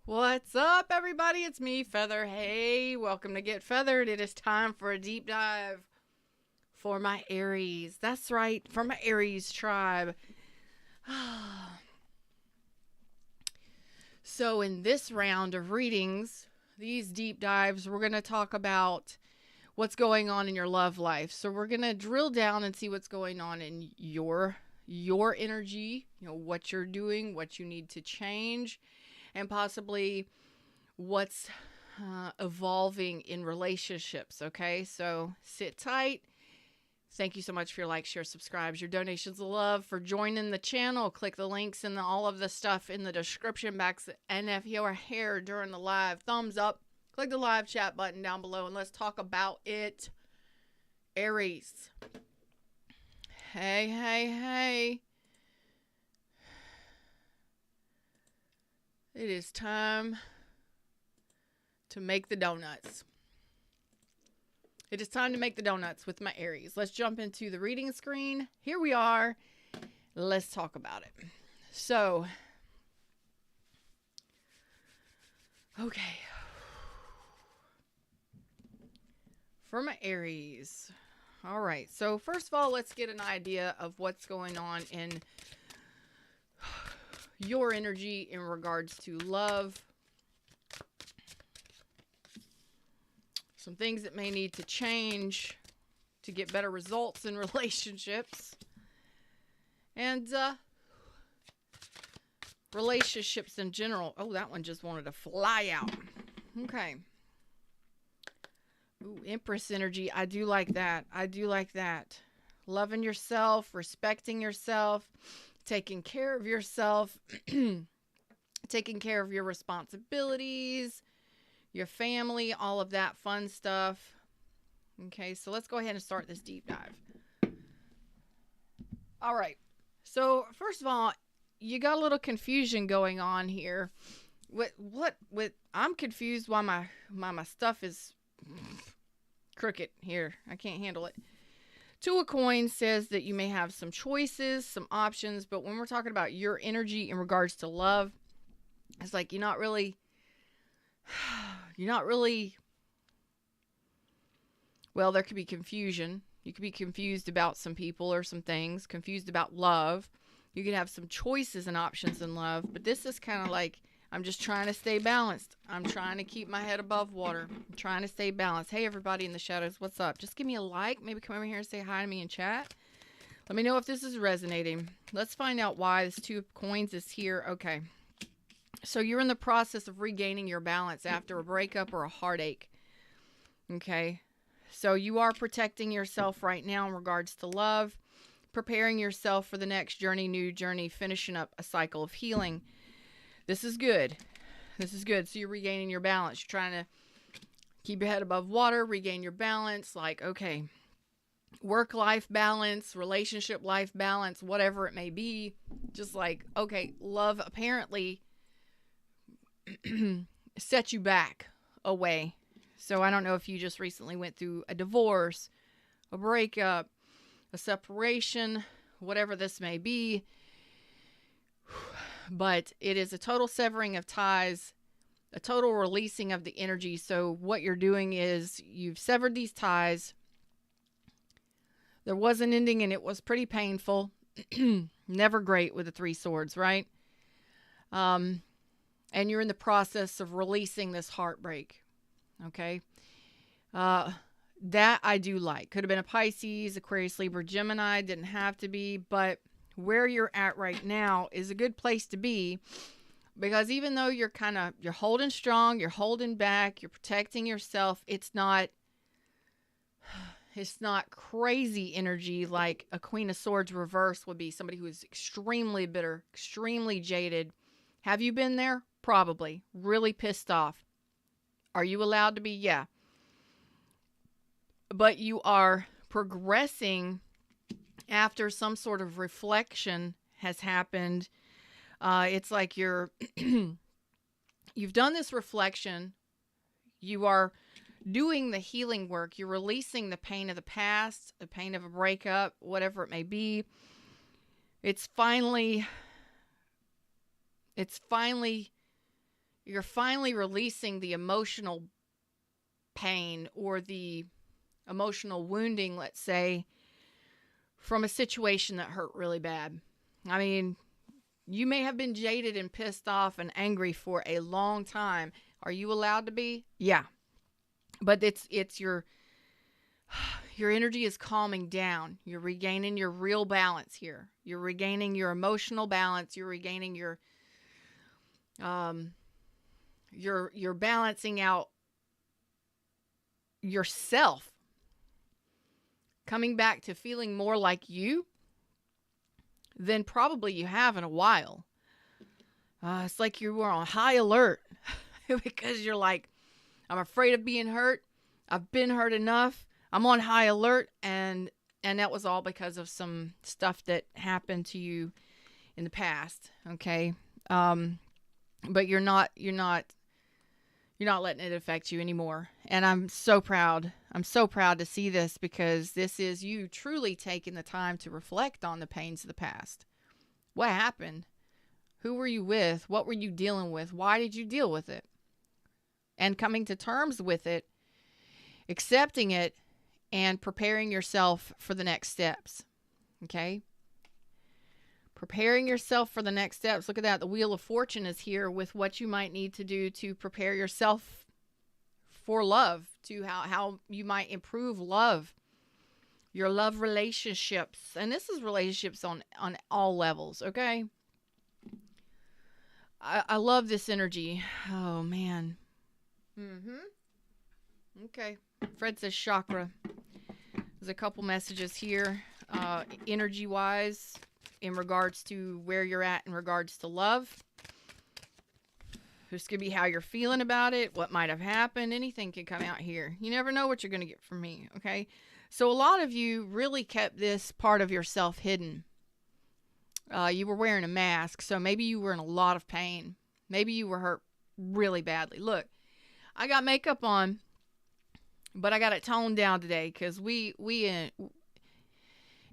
What's up, everybody? It's me, Feather. Hey, welcome to Get Feathered. It is time for a deep dive for my Aries. That's right, for my Aries tribe. So, in this round of readings, these deep dives, we're going to talk about what's going on in your love life. So, we're going to drill down and see what's going on in your energy, what you're doing, what you need to change, and possibly what's evolving in relationships. Okay, so sit tight. Thank you so much for your likes, share, subscribes, your donations of love, for joining the channel. Click the links and all of the stuff in the description box. And if you're here during the live, thumbs up. Click the live chat button down below and let's talk about it. Aries. Hey, hey, hey. It is time to make the donuts. It is time to make the donuts with my Aries. Let's jump into the reading screen. Here we are. Let's talk about it. So, okay. For my Aries. All right. So, first of all, let's get an idea of what's going on in your energy in regards to love. Some things that may need to change to get better results in relationships. And relationships in general. Oh, that one just wanted to fly out. Okay. Ooh, Empress energy. I do like that. I do like that. Loving yourself, respecting yourself, taking care of yourself, taking care of your responsibilities, your family, all of that fun stuff. Okay, so let's go ahead and start this deep dive. All right. So, first of all, you got a little confusion going on here. I'm confused why my stuff is crooked here. I can't handle it. Two of Coins says that you may have some choices, some options, but when we're talking about your energy in regards to love, it's like you're not really, well, there could be confusion. You could be confused about some people or some things, confused about love. You could have some choices and options in love, but this is kind of like, I'm just trying to stay balanced. I'm trying to keep my head above water. I'm trying to stay balanced. Hey, everybody in the shadows, what's up? Just give me a like. Maybe come over here and say hi to me in chat. Let me know if this is resonating. Let's find out why this Two of Coins is here. Okay. So you're in the process of regaining your balance after a breakup or a heartache. Okay. So you are protecting yourself right now in regards to love, preparing yourself for the next journey, new journey, finishing up a cycle of healing. This is good. This is good. So you're regaining your balance. You're trying to keep your head above water, regain your balance. Like, okay, work-life balance, relationship-life balance, whatever it may be. Just like, okay, love apparently set you back away. So I don't know if you just recently went through a divorce, a breakup, a separation, whatever this may be. But it is a total severing of ties, a total releasing of the energy. So what you're doing is you've severed these ties. There was an ending and it was pretty painful. Never great with the Three Swords, right? And you're in the process of releasing this heartbreak. Okay. That I do like. Could have been a Pisces, Aquarius, Libra, Gemini. Didn't have to be, but where you're at right now is a good place to be, because even though you're holding strong, you're holding back, you're protecting yourself, it's not crazy energy like a Queen of Swords reverse would be. Somebody who is extremely bitter, extremely jaded. Have you been there? Probably. Really pissed off. Are you allowed to be? Yeah. But you are progressing after some sort of reflection has happened. It's like you've done this reflection. You are doing the healing work. You're releasing the pain of the past, the pain of a breakup, whatever it may be. It's finally you're finally releasing the emotional pain or the emotional wounding, let's say, from a situation that hurt really bad. I mean, you may have been jaded and pissed off and angry for a long time. Are you allowed to be? Yeah. But it's your energy is calming down. You're regaining your real balance here. You're regaining your emotional balance. You're regaining you're balancing out yourself. Coming back to feeling more like you than probably you have in a while. It's like you were on high alert because you're like, I'm afraid of being hurt. I've been hurt enough. I'm on high alert, and that was all because of some stuff that happened to you in the past. Okay, but you're not letting it affect you anymore. And I'm so proud. I'm so proud to see this, because this is you truly taking the time to reflect on the pains of the past. What happened? Who were you with? What were you dealing with? Why did you deal with it? And coming to terms with it, accepting it, and preparing yourself for the next steps. Okay? Preparing yourself for the next steps. Look at that. The Wheel of Fortune is here with what you might need to do to prepare yourself for love, to how you might improve love, your love relationships. And this is relationships on all levels, okay? I love this energy. Oh, man. Okay. Fred says chakra. There's a couple messages here, energy-wise, in regards to where you're at in regards to love. This could be how you're feeling about it, what might have happened. Anything can come out here. You never know what you're going to get from me, okay? So a lot of you really kept this part of yourself hidden. You were wearing a mask, so maybe you were in a lot of pain. Maybe you were hurt really badly. Look, I got makeup on, but I got it toned down today because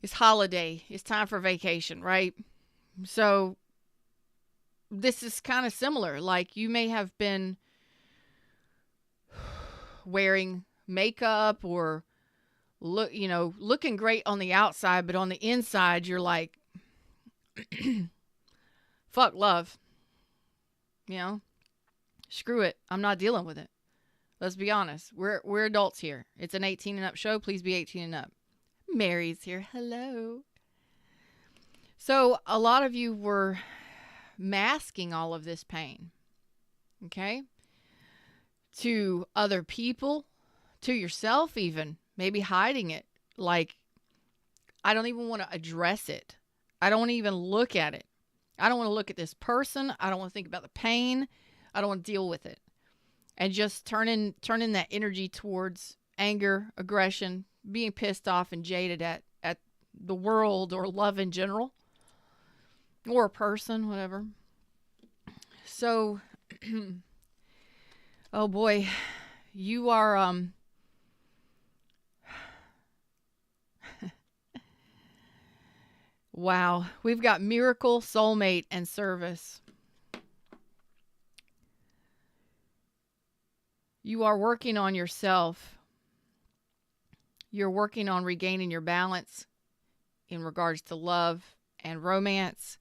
it's holiday. It's time for vacation, right? So this is kind of similar. Like, you may have been wearing makeup or looking great on the outside, but on the inside you're like, fuck love. Screw it. I'm not dealing with it. Let's be honest. We're adults here. It's an 18 and up show. Please be 18 and up. Mary's here. Hello. So a lot of you were masking all of this pain, okay? To other people, to yourself even, maybe hiding it. Like, I don't even want to address it. I don't want to even look at it. I don't want to look at this person. I don't want to think about the pain. I don't want to deal with it. And just turning that energy towards anger, aggression, being pissed off and jaded at the world or love in general, or a person, whatever. So, oh boy, you are, wow, we've got miracle, soulmate, and service. You are working on yourself. You're working on regaining your balance in regards to love and romance.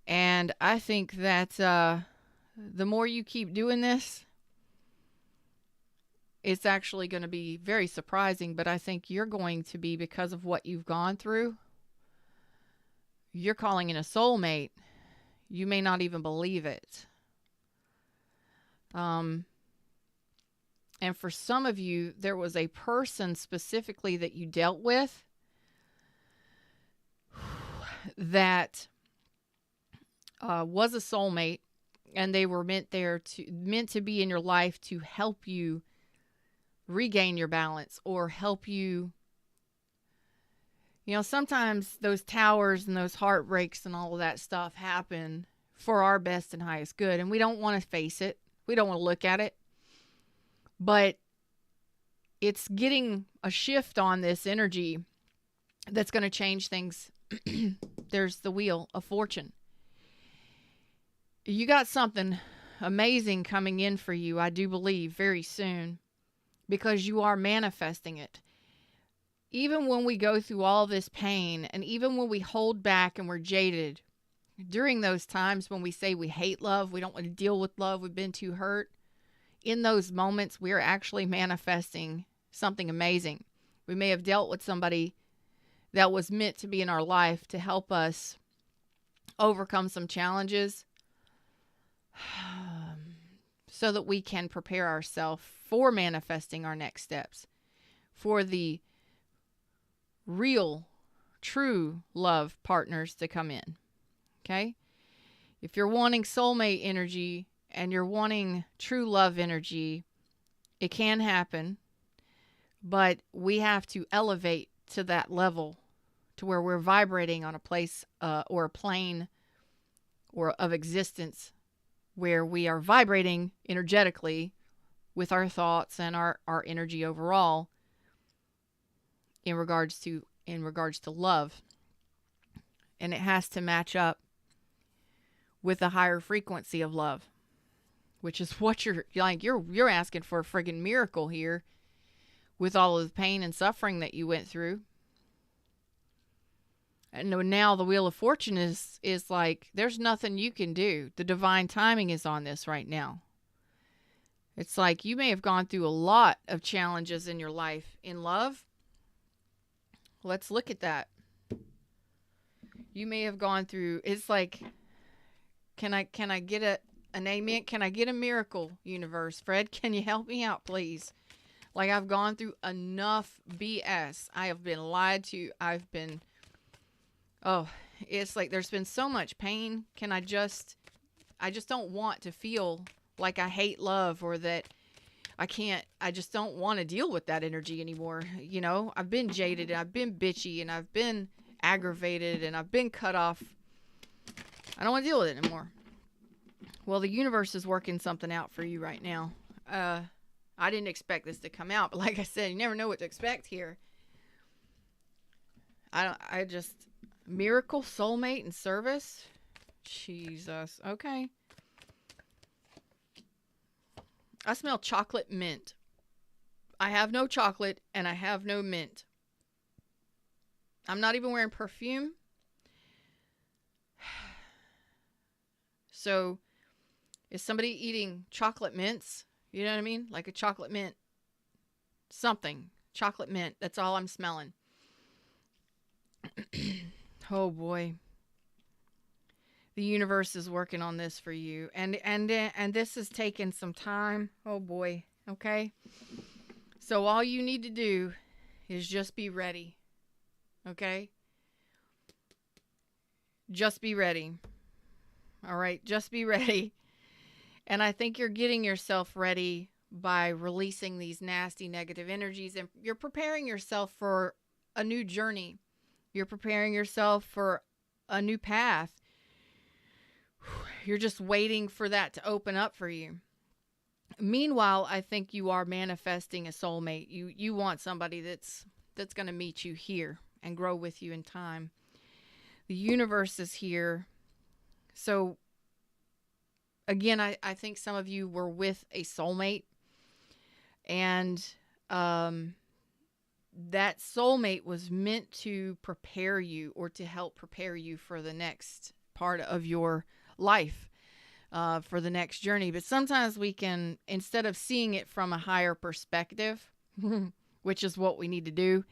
And I think that the more you keep doing this, it's actually going to be very surprising. But I think you're going to be, because of what you've gone through, you're calling in a soulmate. You may not even believe it. And for some of you, there was a person specifically that you dealt with that was a soulmate, and they were meant to be in your life to help you regain your balance, or help you. Sometimes those towers and those heartbreaks and all of that stuff happen for our best and highest good, and we don't want to face it. We don't want to look at it. But it's getting a shift on this energy that's going to change things. There's the Wheel of Fortune. You got something amazing coming in for you, I do believe, very soon, because you are manifesting it. Even when we go through all this pain, and even when we hold back and we're jaded, during those times when we say we hate love, we don't want to deal with love, we've been too hurt, in those moments, we're actually manifesting something amazing. We may have dealt with somebody that was meant to be in our life to help us overcome some challenges so that we can prepare ourselves for manifesting our next steps, for the real, true love partners to come in. Okay? If you're wanting soulmate energy and you're wanting true love energy, it can happen, but we have to elevate to that level to where we're vibrating on a place or a plane or of existence where we are vibrating energetically with our thoughts and our energy overall in regards to love. And it has to match up with a higher frequency of love, which is what you're asking for, a friggin' miracle here with all of the pain and suffering that you went through. And now the Wheel of Fortune is like, there's nothing you can do. The divine timing is on this right now. It's like you may have gone through a lot of challenges in your life. In love, let's look at that. You may have gone through, it's like, can I get an amen? Can I get a miracle, universe? Fred, can you help me out, please? Like, I've gone through enough BS. I have been lied to. It's like there's been so much pain. I just don't want to feel like I hate love or that I just don't want to deal with that energy anymore. You know, I've been jaded and I've been bitchy and I've been aggravated and I've been cut off. I don't want to deal with it anymore. Well, the universe is working something out for you right now. I didn't expect this to come out, but like I said, you never know what to expect here. Miracle, soulmate, and service. Jesus. Okay. I smell chocolate mint. I have no chocolate and I have no mint. I'm not even wearing perfume. So, is somebody eating chocolate mints? You know what I mean? Like a chocolate mint. Something. Chocolate mint. That's all I'm smelling. Oh boy. The universe is working on this for you. And this has taken some time. Oh boy. Okay? So all you need to do is just be ready. Okay? Just be ready. All right? Just be ready. And I think you're getting yourself ready by releasing these nasty negative energies, and you're preparing yourself for a new journey. You're preparing yourself for a new path. You're just waiting for that to open up for you. Meanwhile, I think you are manifesting a soulmate. You want somebody that's going to meet you here and grow with you in time. The universe is here. So again, I think some of you were with a soulmate, and that soulmate was meant to prepare you or to help prepare you for the next part of your life, for the next journey. But sometimes we can, instead of seeing it from a higher perspective, which is what we need to do,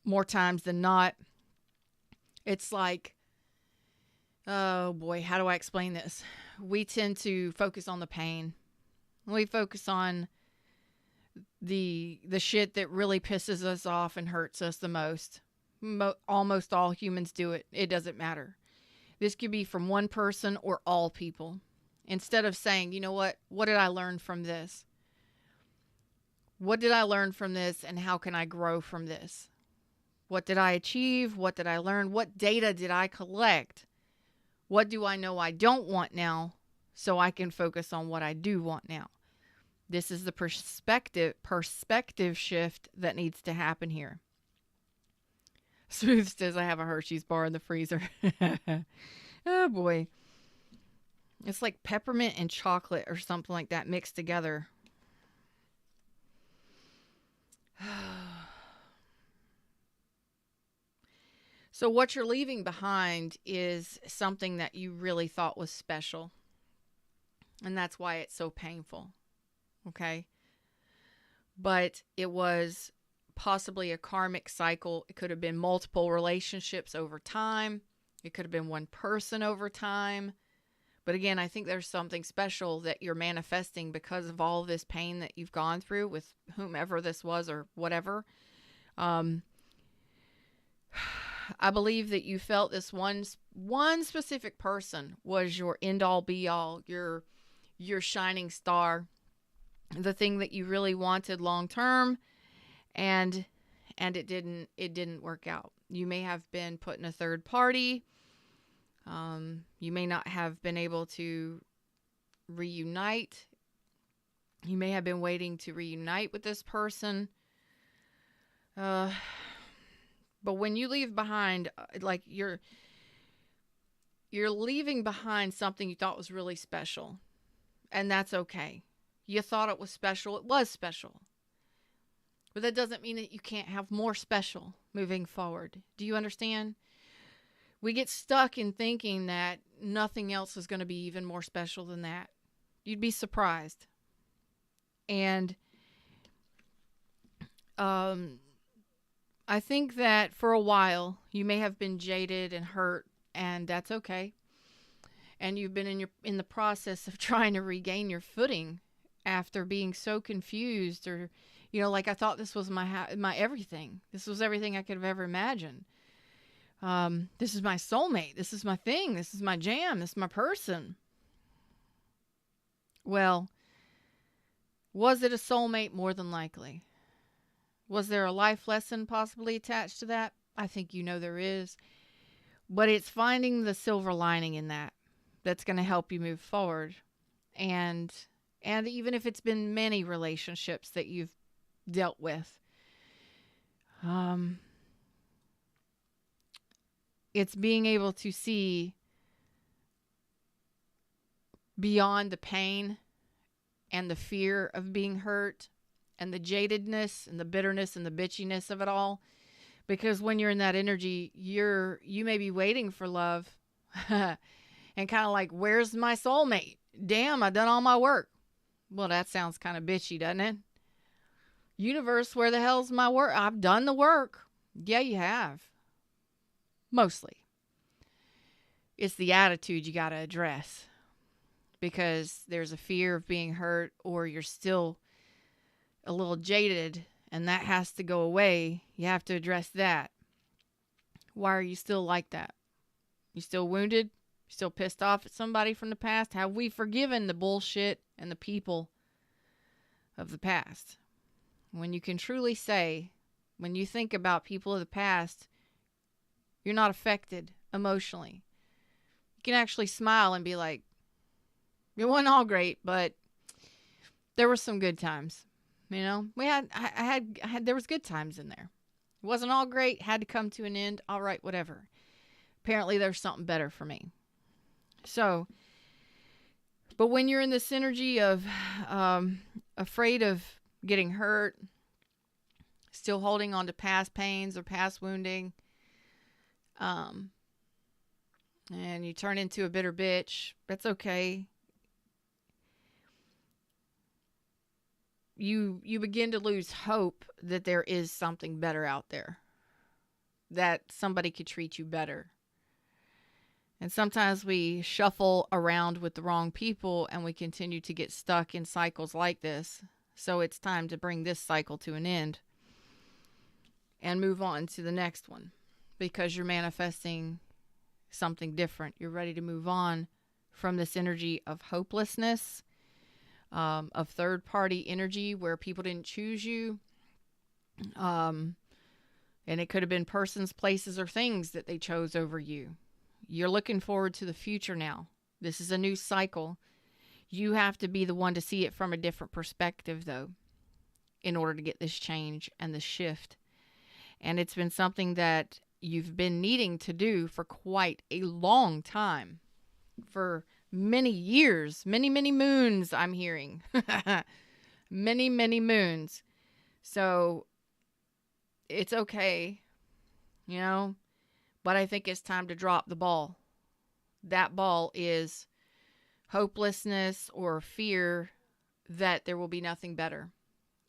more times than not, it's like, oh boy, how do I explain this? We tend to focus on the pain. We focus on the shit that really pisses us off and hurts us the most. Almost all humans do it. It doesn't matter. This could be from one person or all people. Instead of saying, you know what did I learn from this? What did I learn from this, and how can I grow from this? What did I achieve? What did I learn? What data did I collect? What do I know I don't want now, so I can focus on what I do want now? This is the perspective shift that needs to happen here. Smooth says, I have a Hershey's bar in the freezer. Oh boy. It's like peppermint and chocolate or something like that mixed together. So what you're leaving behind is something that you really thought was special. And that's why it's so painful. Okay? But it was possibly a karmic cycle. It could have been multiple relationships over time. It could have been one person over time. But again, I think there's something special that you're manifesting because of all this pain that you've gone through with whomever this was or whatever. I believe that you felt this one specific person was your end all be all, your shining star, the thing that you really wanted long term, and it didn't work out. You may have been put in a third party. You may not have been able to reunite. You may have been waiting to reunite with this person. But when you leave behind, like you're leaving behind something you thought was really special. And that's okay. You thought it was special. It was special. But that doesn't mean that you can't have more special moving forward. Do you understand? We get stuck in thinking that nothing else is going to be even more special than that. You'd be surprised. And I think that for a while you may have been jaded and hurt, and that's okay. And you've been in the process of trying to regain your footing after being so confused, or like I thought this was my everything. This was everything I could have ever imagined. This is my soulmate. This is my thing. This is my jam. This is my person. Well, was it a soulmate? More than likely. Was there a life lesson possibly attached to that? I think there is. But it's finding the silver lining in that's going to help you move forward. And even if it's been many relationships that you've dealt with, it's being able to see beyond the pain and the fear of being hurt and the jadedness and the bitterness and the bitchiness of it all. Because when you're in that energy, you may be waiting for love and kind of like, where's my soulmate? Damn, I've done all my work. Well, that sounds kind of bitchy, doesn't it? Universe, where the hell's my work? I've done the work. Yeah, you have. Mostly. It's the attitude you got to address, because there's a fear of being hurt, or you're still a little jaded and that has to go away. You have to address that. Why are you still like that? You still wounded? You still pissed off at somebody from the past? Have we forgiven the bullshit and the people of the past? When you can truly say, when you think about people of the past, you're not affected emotionally. You can actually smile and be like, it wasn't all great, but there were some good times. I had there was good times in there. It wasn't all great, had to come to an end. All right, whatever. Apparently there's something better for me. So, but when you're in this energy of afraid of getting hurt, still holding on to past pains or past wounding, and you turn into a bitter bitch, that's okay. You begin to lose hope that there is something better out there, that somebody could treat you better. And sometimes we shuffle around with the wrong people and we continue to get stuck in cycles like this. So it's time to bring this cycle to an end and move on to the next one, because you're manifesting something different. You're ready to move on from this energy of hopelessness, of third-party energy where people didn't choose you. And it could have been persons, places, or things that they chose over you. You're looking forward to the future now. This is a new cycle. You have to be the one to see it from a different perspective, though, in order to get this change and this shift. And it's been something that you've been needing to do for quite a long time, for many years, many, many moons, I'm hearing. Many, many moons. So it's okay, you know, but I think it's time to drop the ball. That ball is hopelessness or fear that there will be nothing better.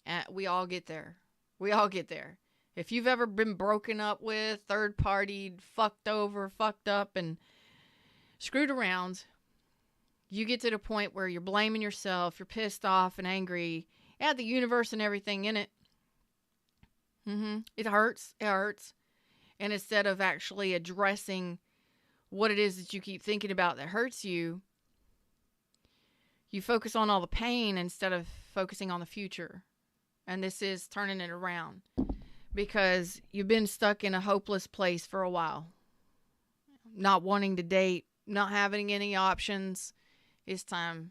And we all get there. We all get there. If you've ever been broken up with, third-partied, fucked over, fucked up, and screwed around, you get to the point where you're blaming yourself, you're pissed off and angry at the universe and everything in it. It hurts. It hurts. And instead of actually addressing what it is that you keep thinking about that hurts you, you focus on all the pain instead of focusing on the future. And this is turning it around because you've been stuck in a hopeless place for a while. Not wanting to date, not having any options. It's time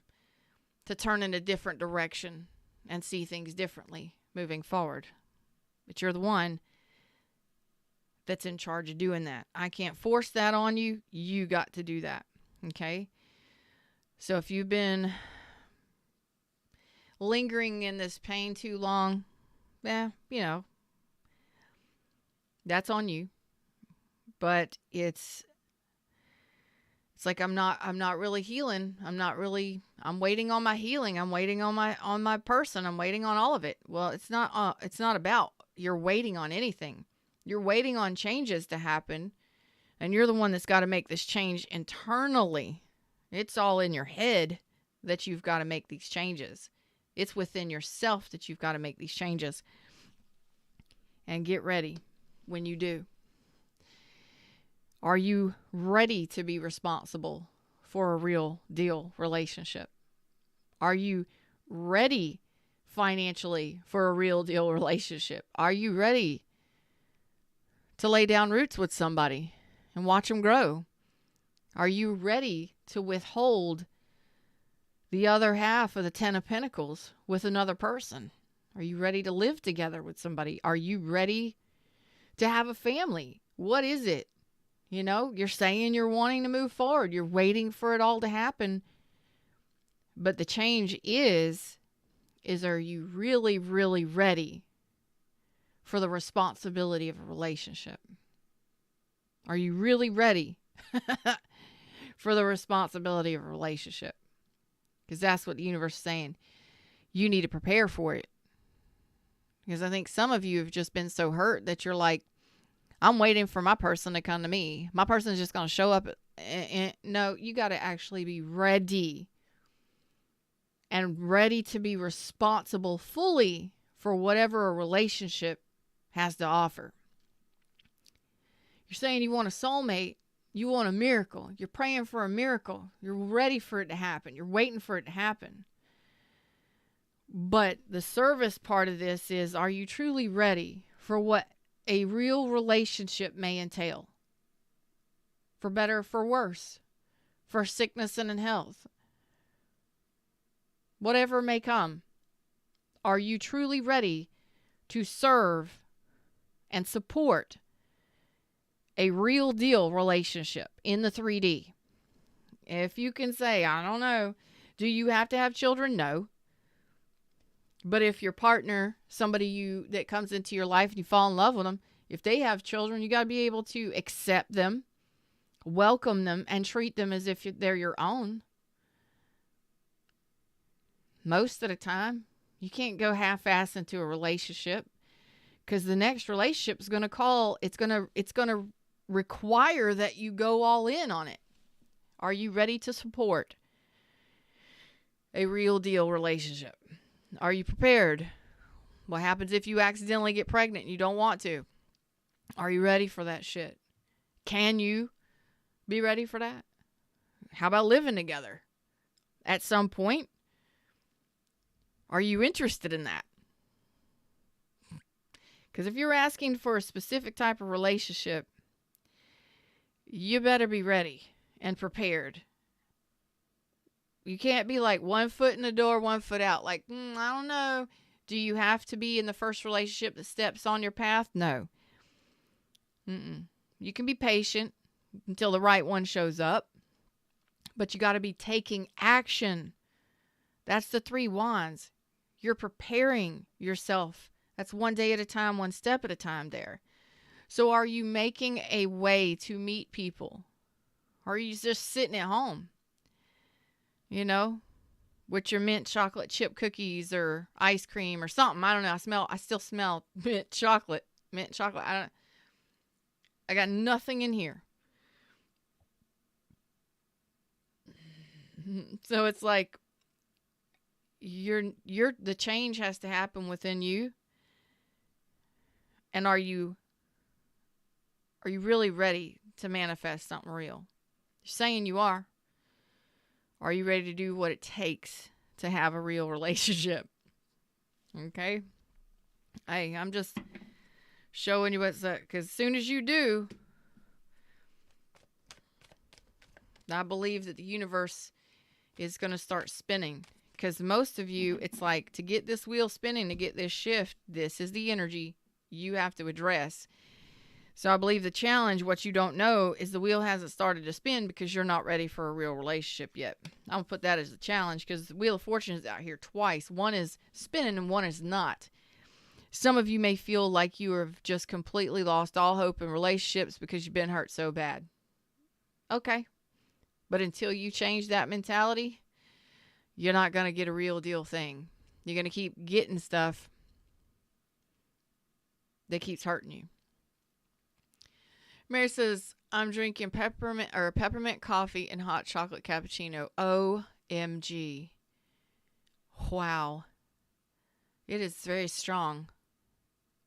to turn in a different direction and see things differently moving forward. But you're the one that's in charge of doing that. I can't force that on you. You got to do that. Okay? So if you've been lingering in this pain too long, you know, that's on you. But it's like I'm not really healing. I'm waiting on my healing. I'm waiting on my person. I'm waiting on all of it. Well, it's not about you're waiting on anything. You're waiting on changes to happen, and you're the one that's got to make this change internally. It's all in your head that you've got to make these changes. It's within yourself that you've got to make these changes. And get ready when you do. Are you ready to be responsible for a real deal relationship? Are you ready financially for a real deal relationship? Are you ready to lay down roots with somebody and watch them grow? Are you ready to withhold the other half of the 10 of Pentacles with another person? Are you ready to live together with somebody? Are you ready to have a family? What is it? You know, you're saying you're wanting to move forward. You're waiting for it all to happen. But the change is are you really, really ready for the responsibility of a relationship? Are you really ready for the responsibility of a relationship? Because that's what the universe is saying. You need to prepare for it. Because I think some of you have just been so hurt that you're like, I'm waiting for my person to come to me. My person is just going to show up. No, you got to actually be ready. And ready to be responsible fully for whatever a relationship has to offer. You're saying you want a soulmate. You want a miracle. You're praying for a miracle. You're ready for it to happen. You're waiting for it to happen. But the service part of this is, are you truly ready for what a real relationship may entail? For better or for worse. For sickness and in health. Whatever may come. Are you truly ready to serve and support a real deal relationship in the 3D? If you can say, I don't know, do you have to have children? No. But if your partner, somebody that comes into your life and you fall in love with them, if they have children, you got to be able to accept them, welcome them, and treat them as if they're your own. Most of the time, you can't go half-ass into a relationship because the next relationship is going to it's going to require that you go all in on it. Are you ready to support a real deal relationship? Are you prepared? What happens if you accidentally get pregnant and you don't want to? Are you ready for that shit? Can you be ready for that? How about living together at some point? Are you interested in that? Because if you're asking for a specific type of relationship, you better be ready and prepared. You can't be like 1 foot in the door, 1 foot out. Like, I don't know. Do you have to be in the first relationship that steps on your path? No. You can be patient until the right one shows up. But you got to be taking action. That's the 3 wands. You're preparing yourself. That's one day at a time, one step at a time there. So are you making a way to meet people? Or are you just sitting at home, with your mint chocolate chip cookies or ice cream or something? I don't know. I still smell mint chocolate. I got nothing in here. So it's like the change has to happen within you. And are you really ready to manifest something real? You're saying you are. Are you ready to do what it takes to have a real relationship? Okay? Hey, I'm just showing you what's up. Because as soon as you do, I believe that the universe is going to start spinning. Because most of you, it's like, to get this wheel spinning, to get this shift, this is the energy you have to address. So I believe the challenge, what you don't know, is the wheel hasn't started to spin because you're not ready for a real relationship yet. I'm going to put that as a challenge because the Wheel of Fortune is out here twice. One is spinning and one is not. Some of you may feel like you have just completely lost all hope in relationships because you've been hurt so bad. Okay. But until you change that mentality, you're not going to get a real deal thing. You're going to keep getting stuff that keeps hurting you. Mary says, I'm drinking peppermint coffee and hot chocolate cappuccino. OMG. Wow. It is very strong.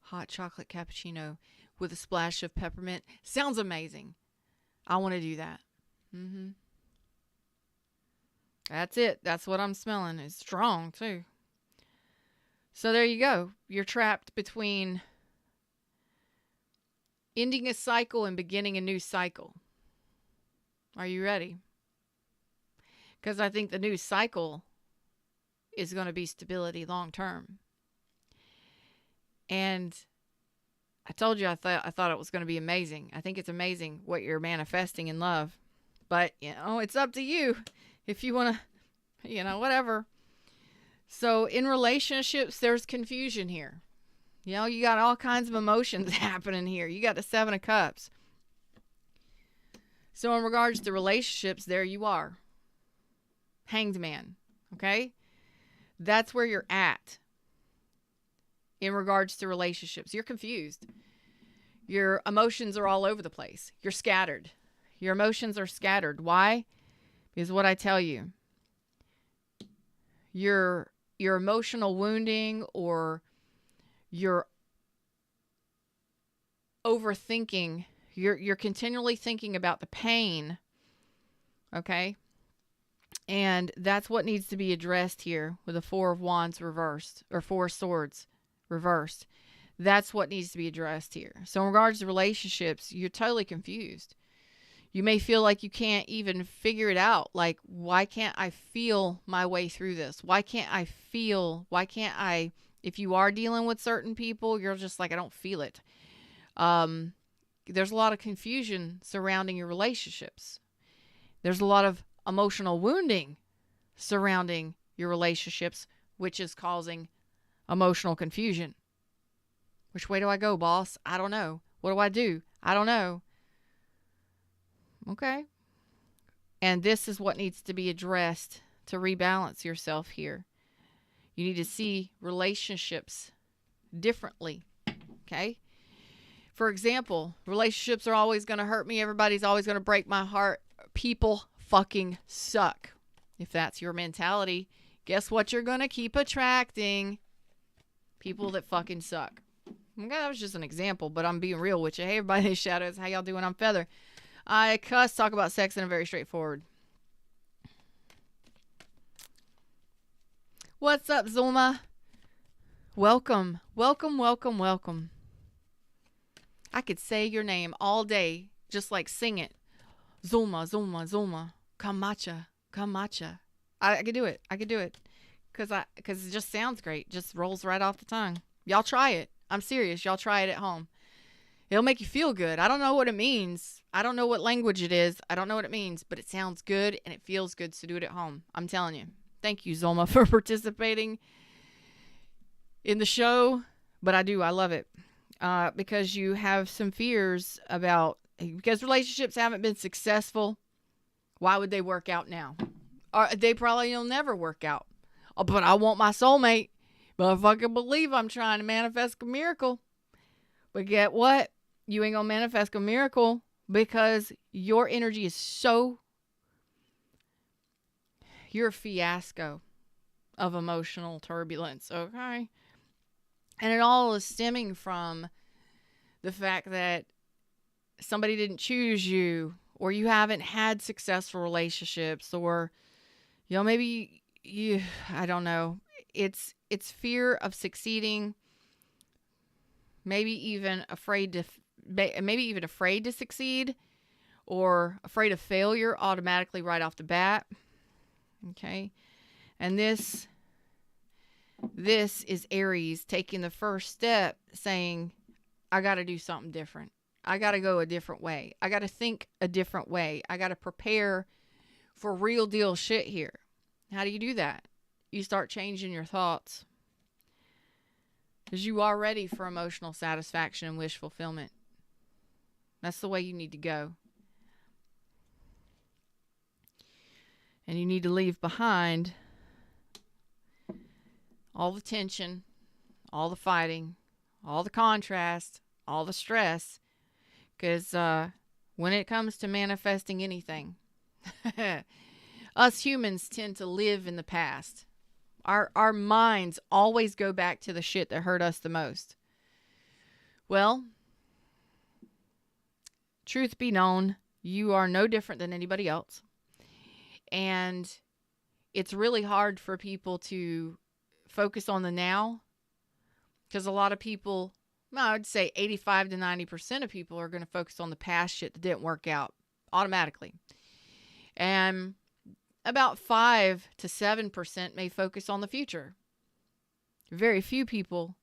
Hot chocolate cappuccino with a splash of peppermint. Sounds amazing. I want to do that. That's it. That's what I'm smelling. It's strong too. So there you go. You're trapped between ending a cycle and beginning a new cycle. Are you ready? Because I think the new cycle is going to be stability long term. And I told you I thought it was going to be amazing. I think it's amazing what you're manifesting in love. But, it's up to you if you want to, whatever. So in relationships, there's confusion here. You got all kinds of emotions happening here. You got the 7 of Cups. So in regards to relationships, there you are. Hanged Man. Okay? That's where you're at. In regards to relationships. You're confused. Your emotions are all over the place. You're scattered. Your emotions are scattered. Why? Because what I tell you. Your emotional wounding or you're overthinking. You're continually thinking about the pain. Okay? And that's what needs to be addressed here with the 4 of Wands reversed, or 4 swords reversed. That's what needs to be addressed here. So in regards to relationships, you're totally confused. You may feel like you can't even figure it out. Like, why can't I feel my way through this? Why can't I, if you are dealing with certain people, you're just like, I don't feel it. There's a lot of confusion surrounding your relationships. There's a lot of emotional wounding surrounding your relationships, which is causing emotional confusion. Which way do I go, boss? I don't know. What do I do? I don't know. Okay. And this is what needs to be addressed to rebalance yourself here. You need to see relationships differently. Okay? For example, relationships are always going to hurt me. Everybody's always going to break my heart. People fucking suck. If that's your mentality, guess what you're going to keep attracting? People that fucking suck. Okay, that was just an example, but I'm being real with you. Hey, everybody, Shadows. How y'all doing? I'm Feather. I talk about sex in a very straightforward. What's up, Zulma? Welcome. Welcome, welcome, welcome. I could say your name all day, just like sing it. Zulma, Zulma, Zulma. Kamacha, Kamacha. I could do it. I could do it. Because it just sounds great. Just rolls right off the tongue. Y'all try it. I'm serious. Y'all try it at home. It'll make you feel good. I don't know what it means. I don't know what language it is. I don't know what it means, but it sounds good and it feels good, so do it at home. I'm telling you. Thank you, Zolma, for participating in the show. But I do. I love it. Because you have some fears about, because relationships haven't been successful. Why would they work out now? Or they probably will never work out. Oh, but I want my soulmate. But I fucking believe I'm trying to manifest a miracle. But get what? You ain't gonna manifest a miracle because your energy is so... You're a fiasco of emotional turbulence, okay? And it all is stemming from the fact that somebody didn't choose you, or you haven't had successful relationships, or, maybe you, I don't know. It's fear of succeeding, maybe even afraid to succeed, or afraid of failure automatically right off the bat. Okay. And this is Aries taking the first step, saying, I got to do something different. I got to go a different way. I got to think a different way. I got to prepare for real deal shit here. How do you do that? You start changing your thoughts. Because you are ready for emotional satisfaction and wish fulfillment. That's the way you need to go. And you need to leave behind all the tension, all the fighting, all the contrast, all the stress. Because when it comes to manifesting anything, us humans tend to live in the past. Our minds always go back to the shit that hurt us the most. Well, truth be known, you are no different than anybody else. And it's really hard for people to focus on the now, because a lot of people, I would say 85 to 90% of people are going to focus on the past shit that didn't work out automatically. And about 5 to 7% may focus on the future. Very few people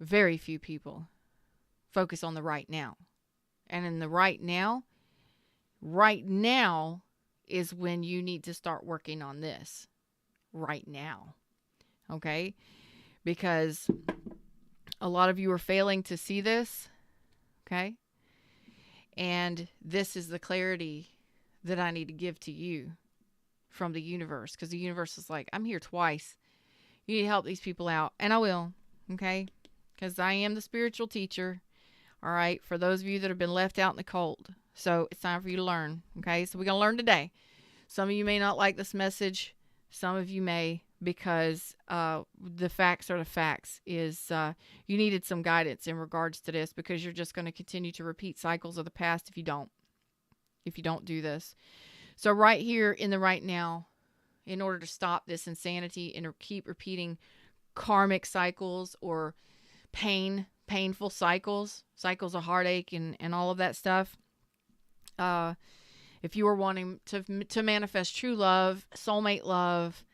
focus on the right now. And in the right now is when you need to start working on this. Right now. Okay? Because a lot of you are failing to see this. Okay? And this is the clarity that I need to give to you from the universe. Because the universe is like, I'm here twice. You need to help these people out. And I will. Okay? Because I am the spiritual teacher. All right? For those of you that have been left out in the cold. So it's time for you to learn. Okay? So we're going to learn today. Some of you may not like this message. Some of you may, because the facts are the facts. Is you needed some guidance in regards to this, because you're just going to continue to repeat cycles of the past if you don't do this. So right here in the right now, in order to stop this insanity and keep repeating karmic cycles or painful cycles of heartache and all of that stuff, if you are wanting to manifest true love, soulmate love,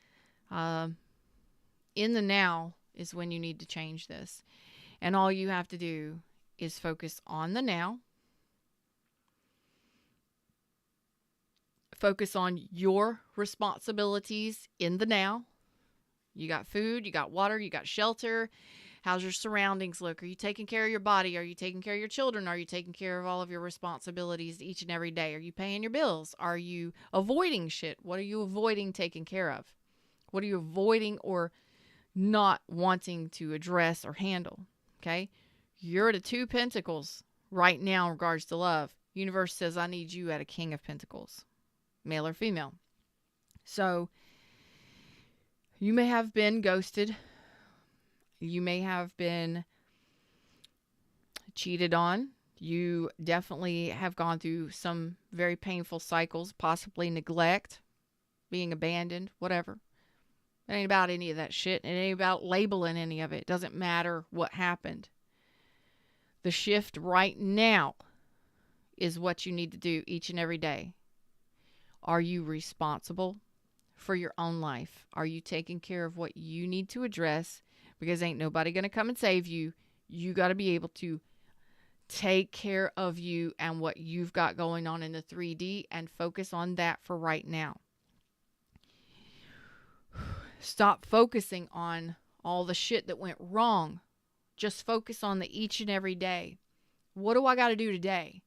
in the now is when you need to change this. And all you have to do is focus on the now. Focus on your responsibilities in the now. You got food, you got water, you got shelter. How's your surroundings look? Are you taking care of your body? Are you taking care of your children? Are you taking care of all of your responsibilities each and every day? Are you paying your bills? Are you avoiding shit? What are you avoiding taking care of? What are you avoiding or not wanting to address or handle? Okay? You're at a 2 Pentacles right now in regards to love. Universe says, I need you at a King of Pentacles. Male or female. So, you may have been ghosted. You may have been cheated on. You definitely have gone through some very painful cycles, possibly neglect, being abandoned, whatever. It ain't about any of that shit. It ain't about labeling any of it. It doesn't matter what happened. The shift right now is what you need to do each and every day. Are you responsible for your own life? Are you taking care of what you need to address? Because ain't nobody going to come and save you. You got to be able to Take care of you and what you've got going on in the 3D and focus on that for right now. Stop focusing on all the shit that went wrong. Just focus on the each and every day. What do I got to do today?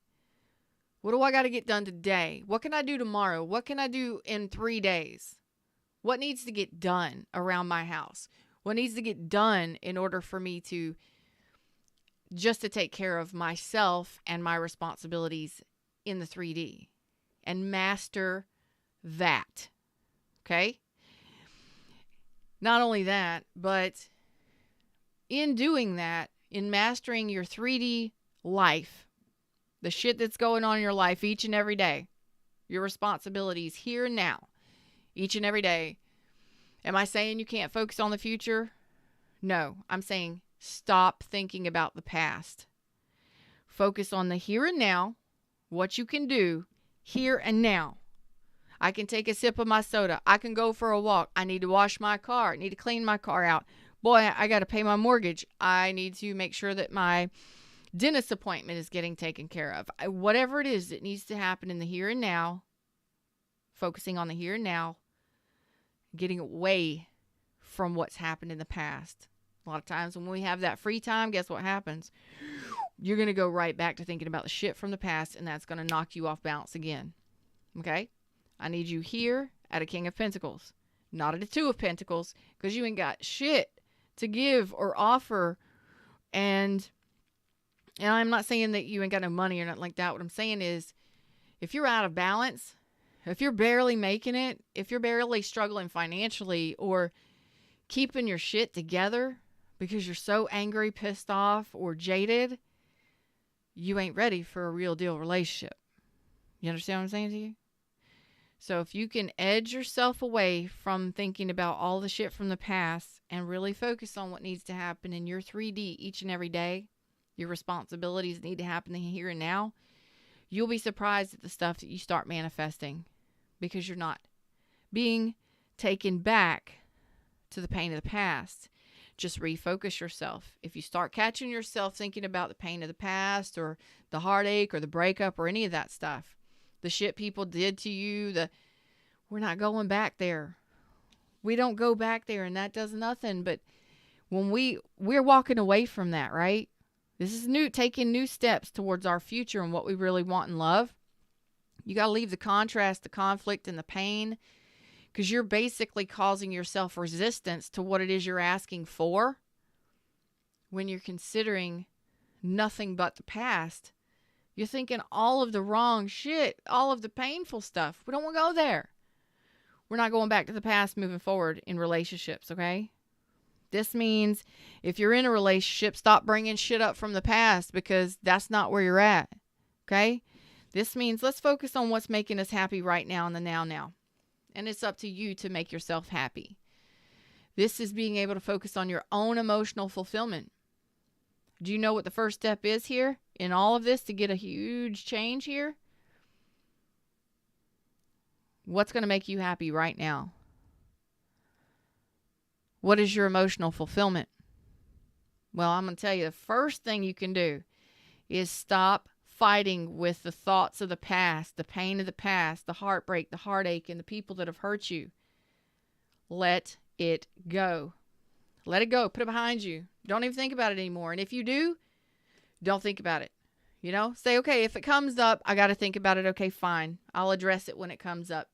What do I got to get done today? What can I do tomorrow? What can I do in 3 days? What needs to get done around my house? What needs to get done in order for me to just to take care of myself and my responsibilities in the 3D and master that. Okay? Not only that, but in doing that, in mastering your 3D life, the shit that's going on in your life each and every day, your responsibilities here and now, each and every day. Am I saying you can't focus on the future? No, I'm saying stop thinking about the past. Focus on the here and now, what you can do here and now. I can take a sip of my soda. I can go for a walk. I need to wash my car. I need to clean my car out. Boy, I got to pay my mortgage. I need to make sure that my dentist appointment is getting taken care of. Whatever it is that needs to happen in the here and now, focusing on the here and now, getting away from what's happened in the past. A lot of times when we have that free time, guess what happens? You're going to go right back to thinking about the shit from the past, and that's going to knock you off balance again. Okay? I need you here at a King of Pentacles, not at a Two of Pentacles, because you ain't got shit to give or offer. And I'm not saying that you ain't got no money or nothing like that. What I'm saying is, if you're out of balance, if you're barely making it, if you're barely struggling financially or keeping your shit together because you're so angry, pissed off, or jaded, you ain't ready for a real deal relationship. You understand what I'm saying to you? So if you can edge yourself away from thinking about all the shit from the past and really focus on what needs to happen in your 3D each and every day, your responsibilities need to happen here and now, you'll be surprised at the stuff that you start manifesting because you're not being taken back to the pain of the past. Just refocus yourself. If you start catching yourself thinking about the pain of the past or the heartache or the breakup or any of that stuff, the shit people did to you, we're not going back there. We don't go back there, and that does nothing. But when we're walking away from that, right? This is taking new steps towards our future and what we really want in love. You got to leave the contrast, the conflict, and the pain, because you're basically causing yourself resistance to what it is you're asking for when you're considering nothing but the past. You're thinking all of the wrong shit, all of the painful stuff. We don't want to go there. We're not going back to the past moving forward in relationships, okay? This means if you're in a relationship, stop bringing shit up from the past because that's not where you're at, okay? This means let's focus on what's making us happy right now in the now. And it's up to you to make yourself happy. This is being able to focus on your own emotional fulfillment. Do you know what the first step is here in all of this to get a huge change here? What's going to make you happy right now? What is your emotional fulfillment? Well, I'm going to tell you the first thing you can do is stop fighting with the thoughts of the past, the pain of the past, the heartbreak, the heartache, and the people that have hurt you. Let it go. Let it go. Put it behind you. Don't even think about it anymore. And if you do, don't think about it. You know, say, okay, if it comes up, I got to think about it. Okay, fine. I'll address it when it comes up.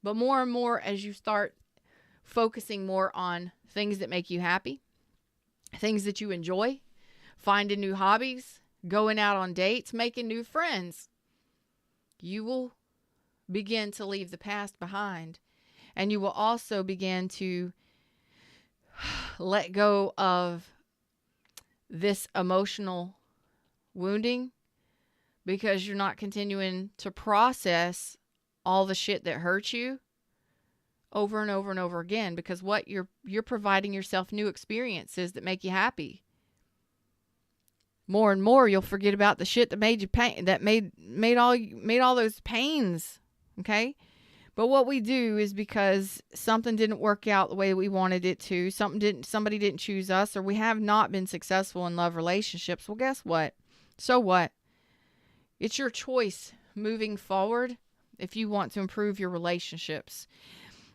But more and more as you start focusing more on things that make you happy, things that you enjoy, finding new hobbies, going out on dates, making new friends, you will begin to leave the past behind. And you will also begin to let go of this emotional wounding because you're not continuing to process all the shit that hurt you over and over and over again, because what you're providing yourself new experiences that make you happy. More and more you'll forget about the shit that made you pain, that made all those pains, okay? But what we do is because something didn't work out the way we wanted it to, somebody didn't choose us, or we have not been successful in love relationships. Well, guess what? So what? It's your choice moving forward if you want to improve your relationships.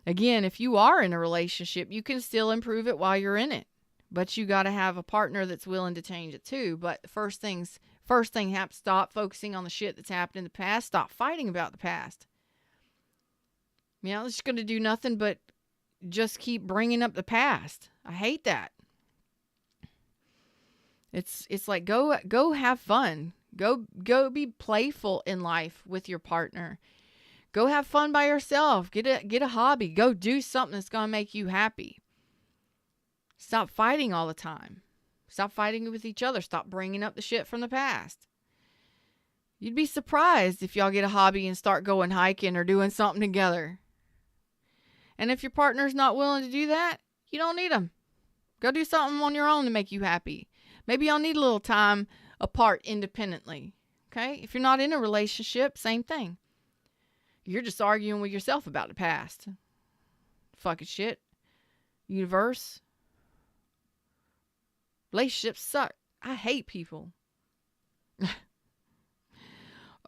Again, if you are in a relationship, you can still improve it while you're in it. But you got to have a partner that's willing to change it too. But first thing, stop focusing on the shit that's happened in the past. Stop fighting about the past. You know, it's just going to do nothing but just keep bringing up the past. I hate that. It's like go have fun. Go be playful in life with your partner. Go have fun by yourself. Get a hobby. Go do something that's going to make you happy. Stop fighting all the time. Stop fighting with each other. Stop bringing up the shit from the past. You'd be surprised if y'all get a hobby and start going hiking or doing something together. And if your partner's not willing to do that, you don't need them. Go do something on your own to make you happy. Maybe y'all need a little time apart independently. Okay? If you're not in a relationship, same thing. You're just arguing with yourself about the past. Fucking shit. Universe. Relationships suck. I hate people.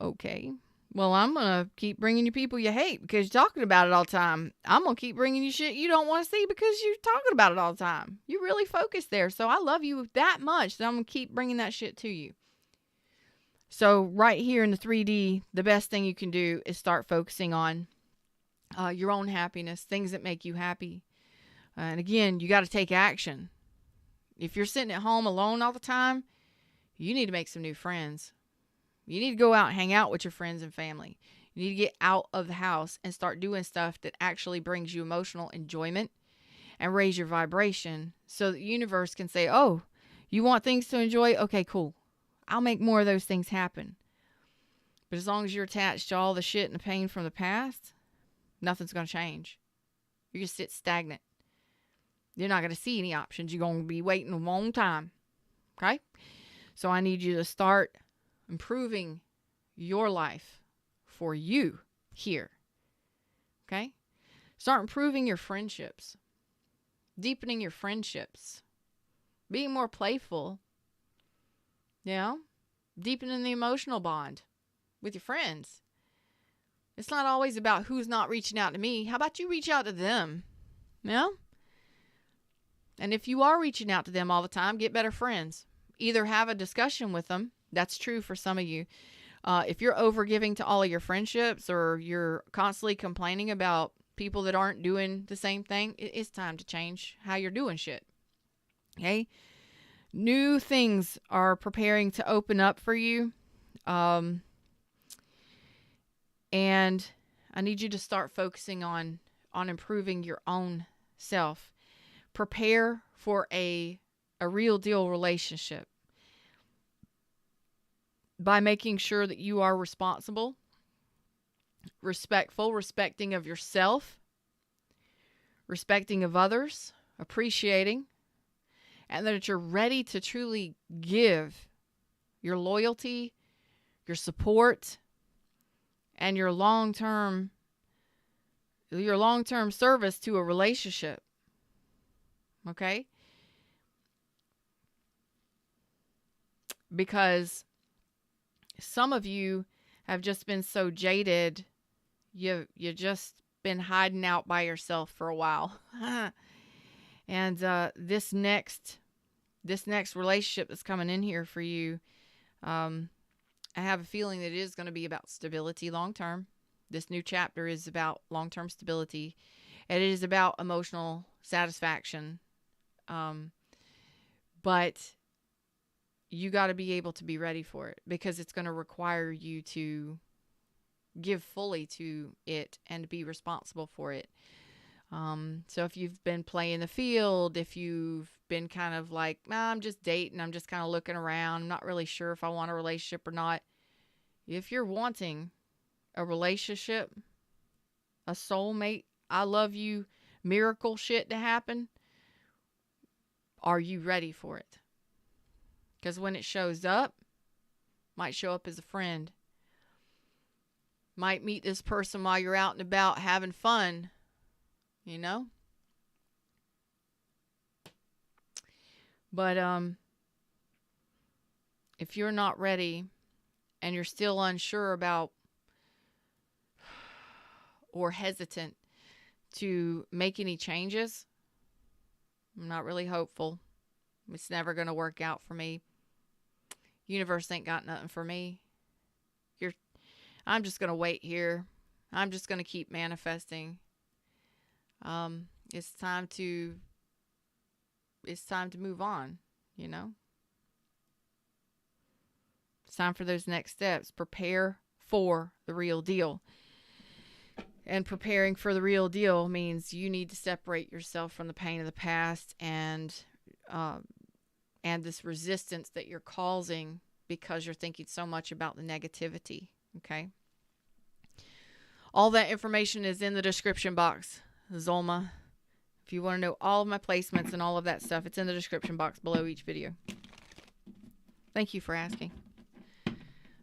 Okay. Well, I'm going to keep bringing you people you hate because you're talking about it all the time. I'm going to keep bringing you shit you don't want to see because you're talking about it all the time. You really focus there. So I love you that much that I'm going to keep bringing that shit to you. So right here in the 3D, the best thing you can do is start focusing on your own happiness, things that make you happy. And again, you got to take action. If you're sitting at home alone all the time, you need to make some new friends. You need to go out and hang out with your friends and family. You need to get out of the house and start doing stuff that actually brings you emotional enjoyment and raise your vibration so that the universe can say, oh, you want things to enjoy? Okay, cool. I'll make more of those things happen. But as long as you're attached to all the shit and the pain from the past, nothing's going to change. You're going to sit stagnant. You're not going to see any options. You're going to be waiting a long time. Okay? So I need you to start improving your life for you here. Okay? Start improving your friendships. Deepening your friendships. Being more playful. You know? Deepening the emotional bond with your friends. It's not always about who's not reaching out to me. How about you reach out to them? You know? And if you are reaching out to them all the time, get better friends. Either have a discussion with them. That's true for some of you. If you're overgiving to all of your friendships or you're constantly complaining about people that aren't doing the same thing, it's time to change how you're doing shit. Okay? New things are preparing to open up for you. And I need you to start focusing on improving your own self. Prepare for a real deal relationship by making sure that you are responsible, respectful, respecting of yourself, respecting of others, appreciating, and that you're ready to truly give your loyalty, your support, and your long-term service to a relationship. Okay? Because some of you have just been so jaded, you just been hiding out by yourself for a while. And this next relationship that's coming in here for you, I have a feeling that it is going to be about stability long term. This new chapter is about long-term stability. And it is about emotional satisfaction. But you got to be able to be ready for it because it's going to require you to give fully to it and be responsible for it. So if you've been playing the field, if you've been kind of like, I'm just dating, I'm just kind of looking around, I'm not really sure if I want a relationship or not. If you're wanting a relationship, a soulmate, I love you, miracle shit to happen, are you ready for it? Because when it shows up, might show up as a friend. Might meet this person while you're out and about having fun, you know? But if you're not ready and you're still unsure about or hesitant to make any changes, I'm not really hopeful. It's never going to work out for me. Universe ain't got nothing for me. I'm just going to wait here. I'm just going to keep manifesting. It's time to move on, you know? It's time for those next steps. Prepare for the real deal. And preparing for the real deal means you need to separate yourself from the pain of the past and this resistance that you're causing because you're thinking so much about the negativity. Okay. All that information is in the description box, Zolma. If you want to know all of my placements and all of that stuff, it's in the description box below each video. Thank you for asking.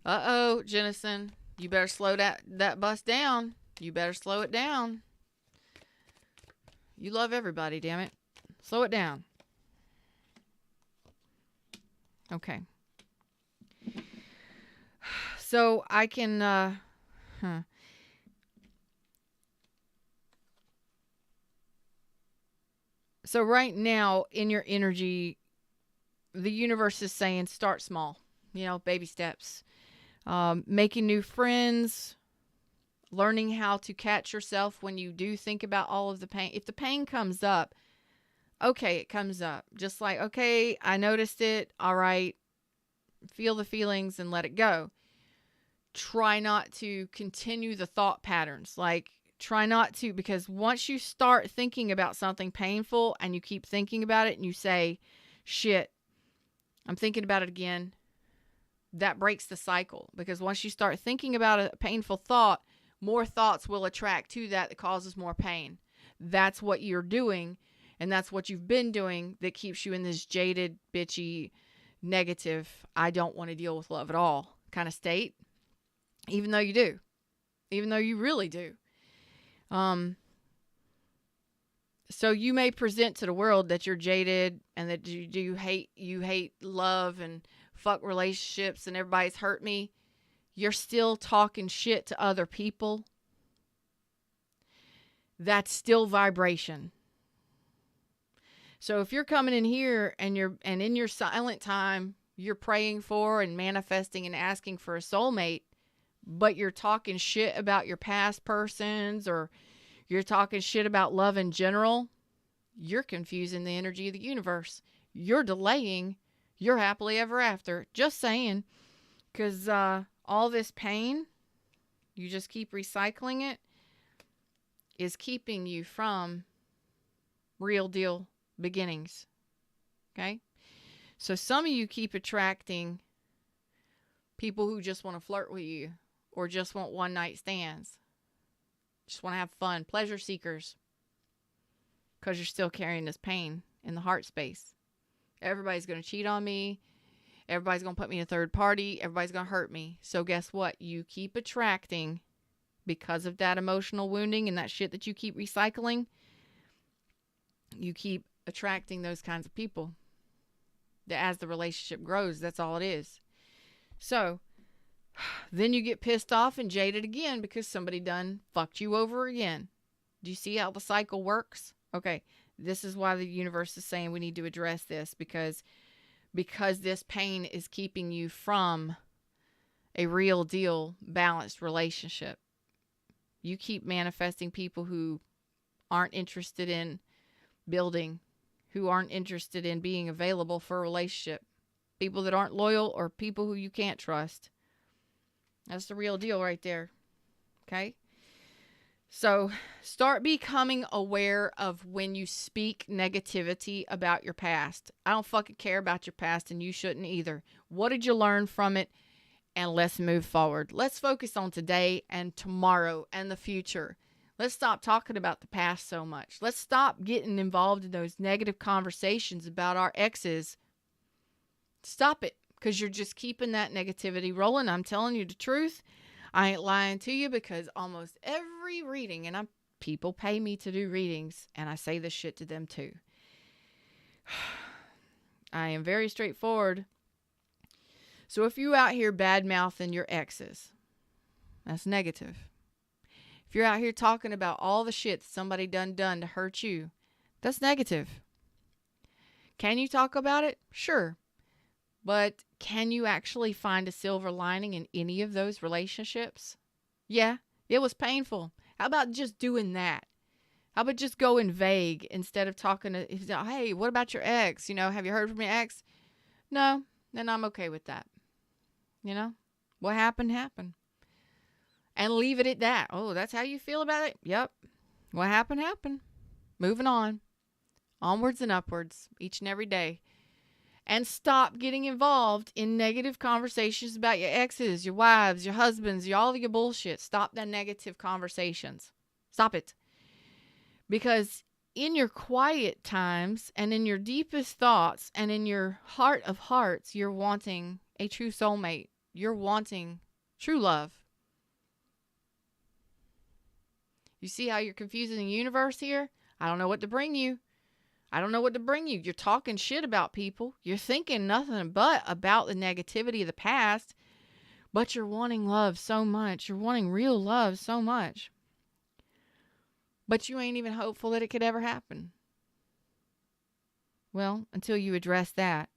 Uh-oh, Jennison. You better slow that bus down. You better slow it down. You love everybody, damn it. Slow it down. Okay. So I can, So right now in your energy, the universe is saying start small, baby steps. Making new friends, learning how to catch yourself when you do think about all of the pain. If the pain comes up, okay, it comes up. Just like, okay, I noticed it. All right. Feel the feelings and let it go. Try not to continue the thought patterns. Like, try not to, because once you start thinking about something painful and you keep thinking about it and you say, shit, I'm thinking about it again, that breaks the cycle. Because once you start thinking about a painful thought, more thoughts will attract to that causes more pain. That's what you're doing, and that's what you've been doing that keeps you in this jaded, bitchy, negative, I don't want to deal with love at all kind of state. Even though you do. Even though you really do. So you may present to the world that you're jaded and that you hate love and fuck relationships and everybody's hurt me. You're still talking shit to other people. That's still vibration. So if you're coming in here and in your silent time, you're praying for and manifesting and asking for a soulmate, but you're talking shit about your past persons or you're talking shit about love in general, you're confusing the energy of the universe. You're delaying your happily ever after. Just saying. Because all this pain, you just keep recycling it, is keeping you from real deal beginnings. Okay? So some of you keep attracting people who just want to flirt with you or just want one night stands. Just want to have fun. Pleasure seekers. Because you're still carrying this pain in the heart space. Everybody's going to cheat on me. Everybody's going to put me in a third party. Everybody's going to hurt me. So guess what? You keep attracting, because of that emotional wounding and that shit that you keep recycling, you keep attracting those kinds of people. As the relationship grows, that's all it is. So then you get pissed off and jaded again because somebody done fucked you over again. Do you see how the cycle works? Okay, this is why the universe is saying we need to address this, because this pain is keeping you from a real deal balanced relationship. You keep manifesting people who aren't interested in building, who aren't interested in being available for a relationship, people that aren't loyal or people who you can't trust. That's the real deal right there. Okay? So start becoming aware of when you speak negativity about your past. I don't fucking care about your past, and you shouldn't either. What did you learn from it? And let's move forward. Let's focus on today and tomorrow and the future. Let's stop talking about the past so much. Let's stop getting involved in those negative conversations about our exes. Stop it, because you're just keeping that negativity rolling. I'm telling you the truth. I ain't lying to you, because almost every reading, and people pay me to do readings, and I say this shit to them too. I am very straightforward. So if you out here bad mouthing your exes, that's negative. If you're out here talking about all the shit that somebody done to hurt you, that's negative. Can you talk about it? Sure. But can you actually find a silver lining in any of those relationships? Yeah, it was painful. How about just doing that? How about just going vague instead of talking to, hey, what about your ex? Have you heard from your ex? No, then I'm okay with that. What happened, happened. And leave it at that. Oh, that's how you feel about it? Yep. What happened, happened. Moving on. Onwards and upwards each and every day. And stop getting involved in negative conversations about your exes, your wives, your husbands, all of your bullshit. Stop the negative conversations. Stop it. Because in your quiet times and in your deepest thoughts and in your heart of hearts, you're wanting a true soulmate. You're wanting true love. You see how you're confusing the universe here? I don't know what to bring you. You're talking shit about people. You're thinking nothing but about the negativity of the past. But you're wanting love so much. You're wanting real love so much. But you ain't even hopeful that it could ever happen. Well, until you address that,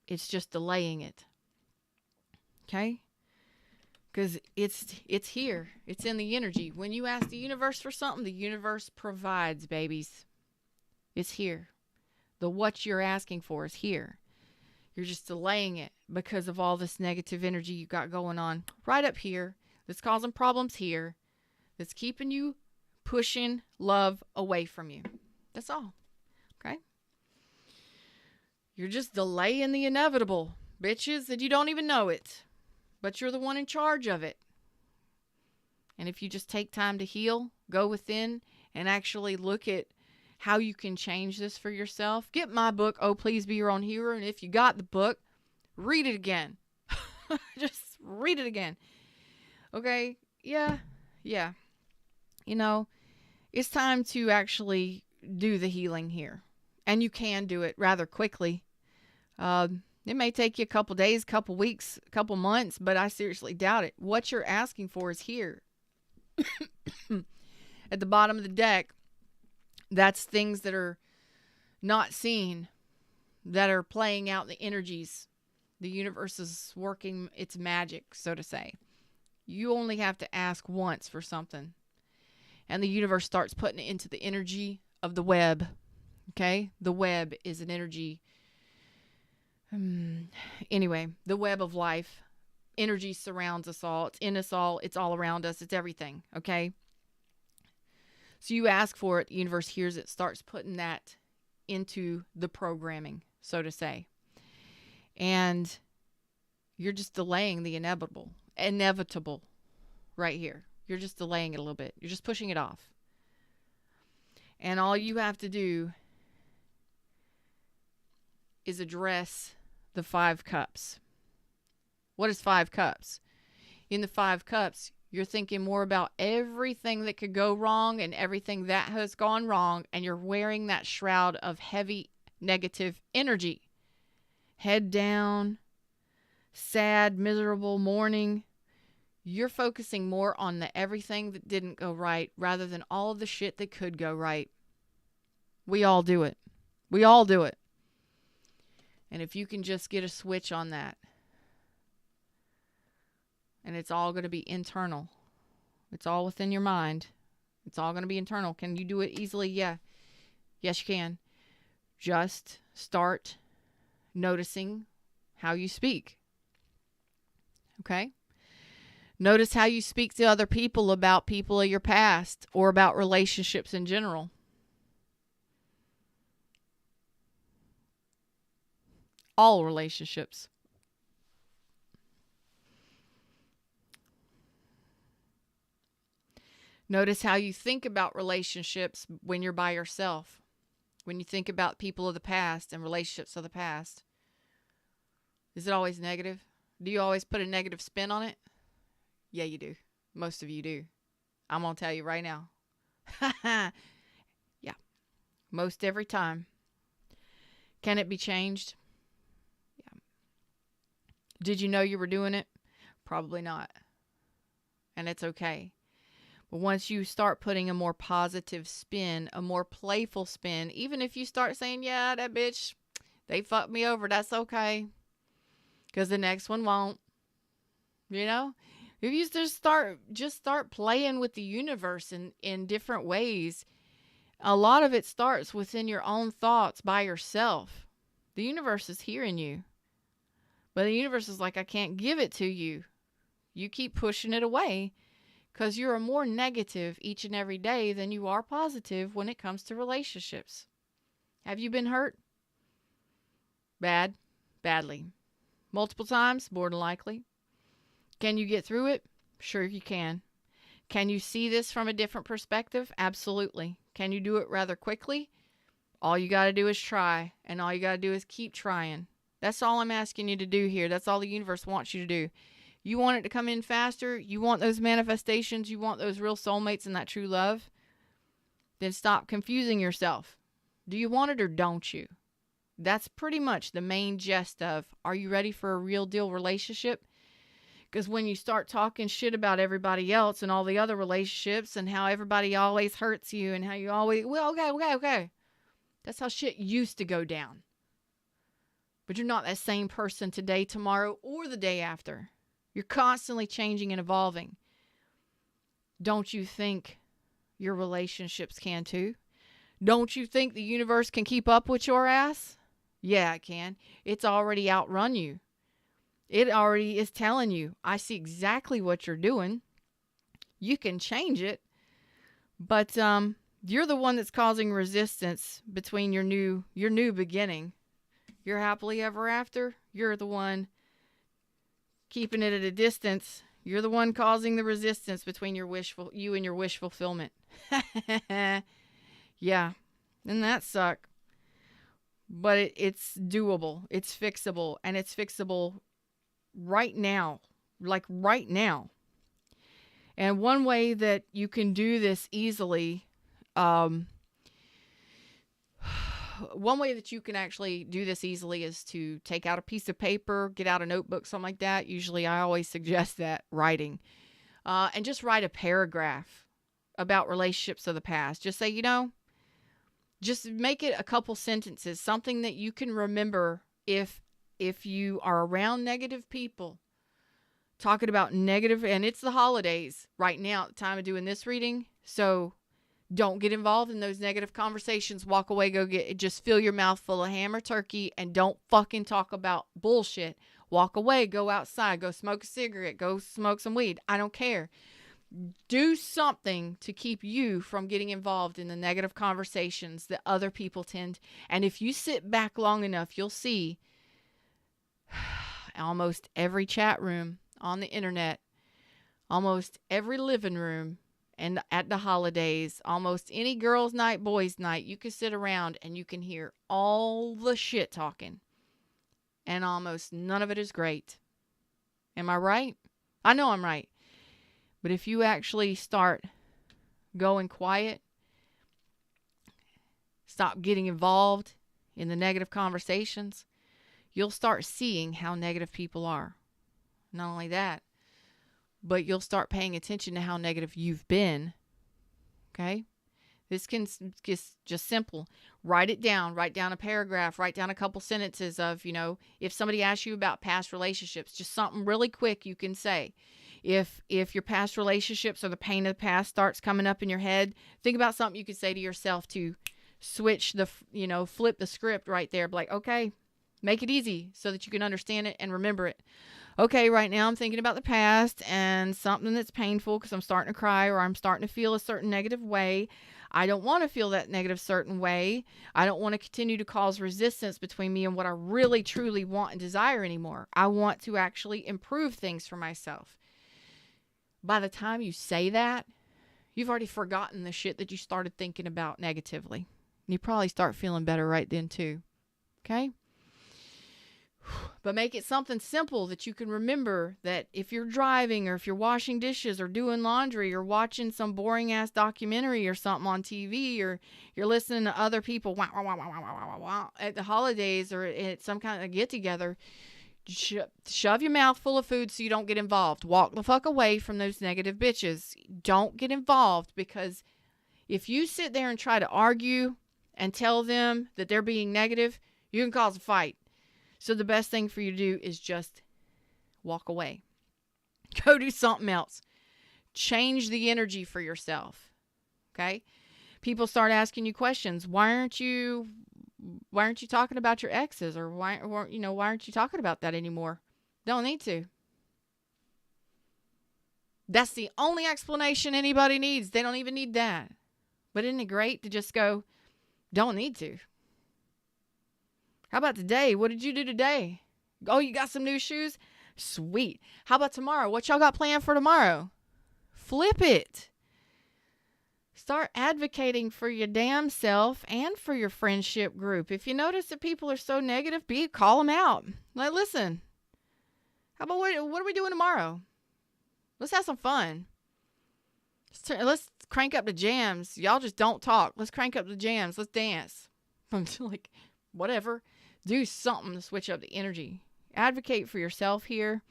it's just delaying it. Okay? Because it's here. It's in the energy. When you ask the universe for something, the universe provides, babies. It's here. The what you're asking for is here. You're just delaying it because of all this negative energy you got going on right up here that's causing problems here, that's keeping you pushing love away from you. That's all. Okay? You're just delaying the inevitable, bitches, and you don't even know it. But you're the one in charge of it. And if you just take time to heal, go within, and actually look at how you can change this for yourself, get my book, Oh, Please Be Your Own Hero. And if you got the book, read it again. Just read it again. Okay? Yeah. It's time to actually do the healing here. And you can do it rather quickly. It may take you a couple days, couple weeks, couple months, but I seriously doubt it. What you're asking for is here. At the bottom of the deck, that's things that are not seen, that are playing out the energies. The universe is working its magic, so to say. You only have to ask once for something. And the universe starts putting it into the energy of the web. Okay? The web is an energy. Anyway, the web of life. Energy surrounds us all. It's in us all. It's all around us. It's everything. Okay? So you ask for it. The universe hears it. Starts putting that into the programming, so to say. And you're just delaying the inevitable right here. You're just delaying it a little bit. You're just pushing it off. And all you have to do is address the 5 cups. What is 5 cups? In the 5 cups, you're thinking more about everything that could go wrong and everything that has gone wrong, and you're wearing that shroud of heavy negative energy. Head down, sad, miserable, mourning. You're focusing more on the everything that didn't go right rather than all of the shit that could go right. We all do it. We all do it. And if you can just get a switch on that, and it's all going to be internal. It's all within your mind. It's all going to be internal. Can you do it easily? Yeah. Yes, you can. Just start noticing how you speak. Okay? Notice how you speak to other people about people of your past or about relationships in general. All relationships. Notice how you think about relationships when you're by yourself. When you think about people of the past and relationships of the past. Is it always negative? Do you always put a negative spin on it? Yeah, you do. Most of you do. I'm going to tell you right now. Yeah. Most every time. Can it be changed? Yeah. Did you know you were doing it? Probably not. And it's okay. But once you start putting a more positive spin, a more playful spin, even if you start saying, yeah, that bitch, they fucked me over, that's okay. Because the next one won't. You know? If you just start playing with the universe in different ways, a lot of it starts within your own thoughts by yourself. The universe is hearing you. But the universe is like, I can't give it to you. You keep pushing it away because you're more negative each and every day than you are positive when it comes to relationships. Have you been hurt? Badly. Multiple times? More than likely. Can you get through it? Sure you can. Can you see this from a different perspective? Absolutely. Can you do it rather quickly? All you got to do is try, and all you got to do is keep trying. That's all I'm asking you to do here. That's all the universe wants you to do. You want it to come in faster? You want those manifestations? You want those real soulmates and that true love? Then stop confusing yourself. Do you want it or don't you? That's pretty much the main gist of, are you ready for a real deal relationship? Because when you start talking shit about everybody else and all the other relationships and how everybody always hurts you and how you always, well, okay. That's how shit used to go down. But you're not that same person today, tomorrow, or the day after. You're constantly changing and evolving. Don't you think your relationships can too? Don't you think the universe can keep up with your ass? Yeah, it can. It's already outrun you. It already is telling you, I see exactly what you're doing. You can change it. But you're the one that's causing resistance between your new beginning. You're happily ever after. You're the one keeping it at a distance. You're the one causing the resistance between you and your wish fulfillment. Yeah. Doesn't that suck? But it's doable. It's fixable. And it's fixable right now. Like right now. And one way that you can do this easily, one way that you can actually do this easily is to take out a piece of paper, get out a notebook, something like that. Usually I always suggest that, writing. And just write a paragraph about relationships of the past. Just say, just make it a couple sentences, something that you can remember if you are around negative people, talking about negative, and it's the holidays right now at the time of doing this reading. So don't get involved in those negative conversations. Walk away, just fill your mouth full of ham or turkey and don't fucking talk about bullshit. Walk away, go outside, go smoke a cigarette, go smoke some weed. I don't care. Do something to keep you from getting involved in the negative conversations that other people tend. And if you sit back long enough, you'll see almost every chat room on the internet, almost every living room, and at the holidays, almost any girls' night, boys' night, you can sit around and you can hear all the shit talking. And almost none of it is great. Am I right? I know I'm right. But if you actually start going quiet, stop getting involved in the negative conversations, you'll start seeing how negative people are. Not only that, but you'll start paying attention to how negative you've been. Okay? This can just simple. Write it down. Write down a paragraph. Write down a couple sentences of, if somebody asks you about past relationships, just something really quick you can say. If your past relationships or the pain of the past starts coming up in your head, think about something you could say to yourself to switch flip the script right there. Like, okay, make it easy so that you can understand it and remember it. Okay, right now I'm thinking about the past and something that's painful because I'm starting to cry or I'm starting to feel a certain negative way. I don't want to feel that negative certain way. I don't want to continue to cause resistance between me and what I really, truly want and desire anymore. I want to actually improve things for myself. By the time you say that, you've already forgotten the shit that you started thinking about negatively. And you probably start feeling better right then too. Okay? But make it something simple that you can remember, that if you're driving or if you're washing dishes or doing laundry or watching some boring ass documentary or something on TV, or you're listening to other people at the holidays or at some kind of get together, Shove your mouth full of food so you don't get involved. Walk the fuck away from those negative bitches. Don't get involved, because if you sit there and try to argue and tell them that they're being negative, you can cause a fight. So the best thing for you to do is just walk away. Go do something else. Change the energy for yourself. Okay? People start asking you questions. Why aren't you talking about your exes, or why aren't you talking about that anymore? Don't need to. That's the only explanation anybody needs. They don't even need that. But isn't it great to just go, don't need to? How about today? What did you do today? Oh, you got some new shoes? Sweet. How about tomorrow? What y'all got planned for tomorrow? Flip it. Start advocating for your damn self and for your friendship group. If you notice that people are so negative, call them out. Like, listen, how about what are we doing tomorrow? Let's have some fun. Let's crank up the jams. Y'all just don't talk. Let's crank up the jams. Let's dance. I'm like, whatever. Do something to switch up the energy. Advocate for yourself here,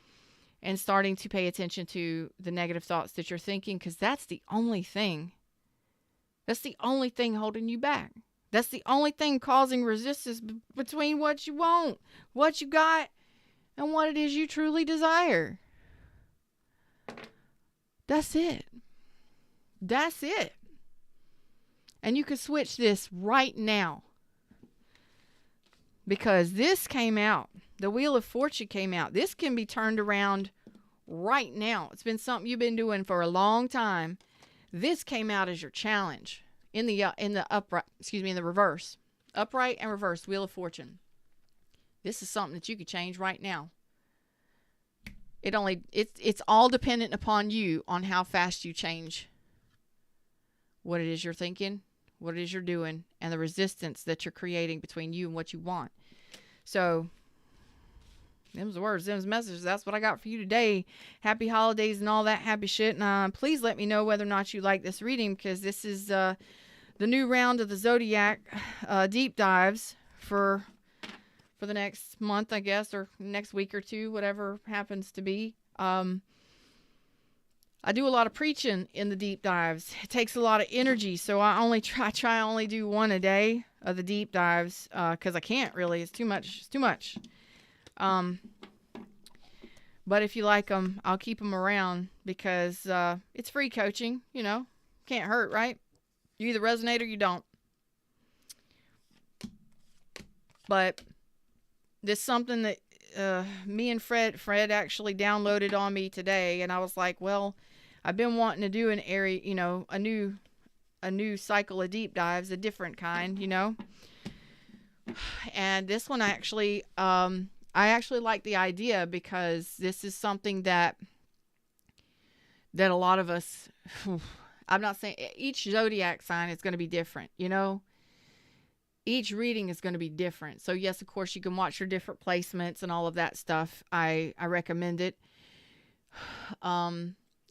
and starting to pay attention to the negative thoughts that you're thinking, because that's the only thing. That's the only thing holding you back. That's the only thing causing resistance between what you want, what you got, and what it is you truly desire. That's it. That's it. And you can switch this right now, because this came out. The Wheel of Fortune came out. This can be turned around right now. It's been something you've been doing for a long time. This came out as your challenge in the reverse. Upright and reverse, Wheel of Fortune. This is something that you could change right now. It's all dependent upon you, on how fast you change what it is you're thinking, what it is you're doing, and the resistance that you're creating between you and what you want. So, them's the words, them's messages. That's what I got for you today. Happy holidays and all that happy shit. And please let me know whether or not you like this reading, because this is the new round of the Zodiac deep dives for the next month, I guess, or next week or two, whatever happens to be. I do a lot of preaching in the deep dives. It takes a lot of energy, so I only do one a day of the deep dives, because I can't really. It's too much. It's too much. But if you like them, I'll keep them around, because it's free coaching. Can't hurt, right? You either resonate or you don't. But this is something that me and Fred actually downloaded on me today, and I was like, well, I've been wanting to do a new cycle of deep dives, a different kind, And this one I actually like the idea, because this is something that a lot of us, I'm not saying each zodiac sign is going to be different, Each reading is going to be different. So yes, of course, you can watch your different placements and all of that stuff. I recommend it.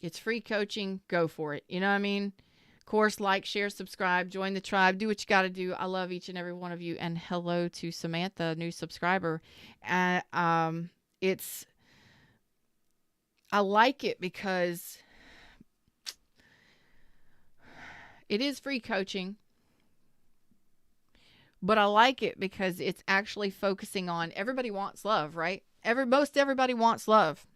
It's free coaching. Go for it. You know what I mean? Of course, like, share, subscribe, join the tribe. Do what you got to do. I love each and every one of you. And hello to Samantha, new subscriber. And I like it because it is free coaching. But I like it because it's actually focusing on, everybody wants love, right? Most everybody wants love.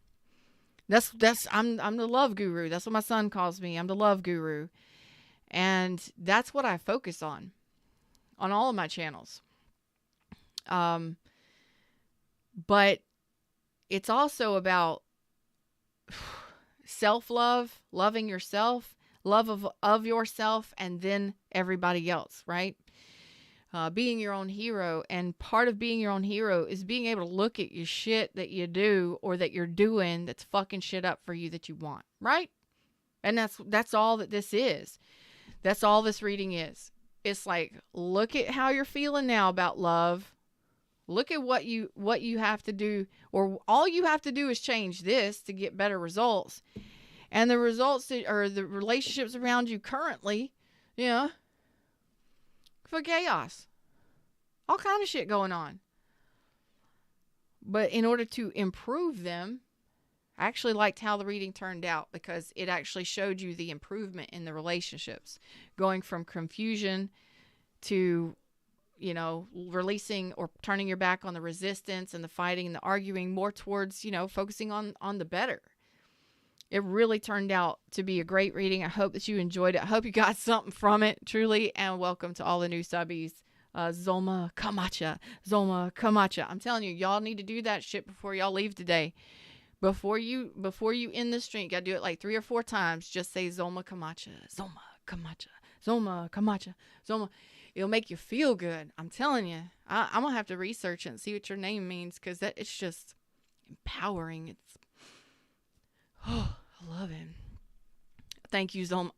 I'm the love guru. That's what my son calls me. I'm the love guru. And that's what I focus on all of my channels. But it's also about self-love, loving yourself, love of yourself, and then everybody else, right? Being your own hero. And part of being your own hero is being able to look at your shit that you do or that you're doing that's fucking shit up for you that you want, right? And that's all that this is. That's all this reading is. It's like, look at how you're feeling now about love. Look at what you have to do, or all you have to do is change this to get better results. And the results or the relationships around you currently, for chaos. All kind of shit going on. But in order to improve them, I actually liked how the reading turned out because it actually showed you the improvement in the relationships, going from confusion to, you know, releasing or turning your back on the resistance and the fighting and the arguing, more towards, you know, focusing on the better. It really turned out to be a great reading. I hope that you enjoyed it. I hope you got something from it, truly. And welcome to all the new subbies. Zoma Kamacha. Zoma Kamacha. I'm telling you, y'all need to do that shit before y'all leave today. Before you end the stream, you got to do it like 3 or 4 times. Just say Zoma Kamacha. Zoma Kamacha. Zoma Kamacha. Zoma. It'll make you feel good. I'm telling you. I'm going to have to research it and see what your name means, because it's just empowering. It's, oh, I love it. Thank you, Zoma.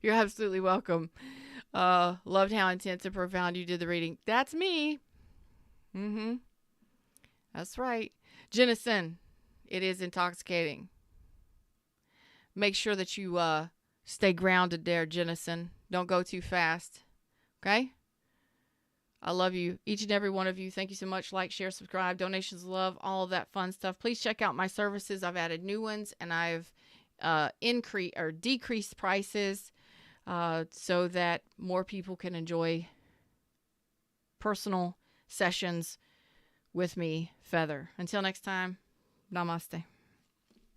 You're absolutely welcome. Loved how intense and profound you did the reading. That's me. That's right. Jennison, it is intoxicating. Make sure that you stay grounded there, Jennison. Don't go too fast. Okay? I love you, each and every one of you. Thank you so much. Like, share, subscribe, donations of love, all of that fun stuff. Please check out my services. I've added new ones, and I've increased or decreased prices so that more people can enjoy personal sessions with me, Feather. Until next time, namaste.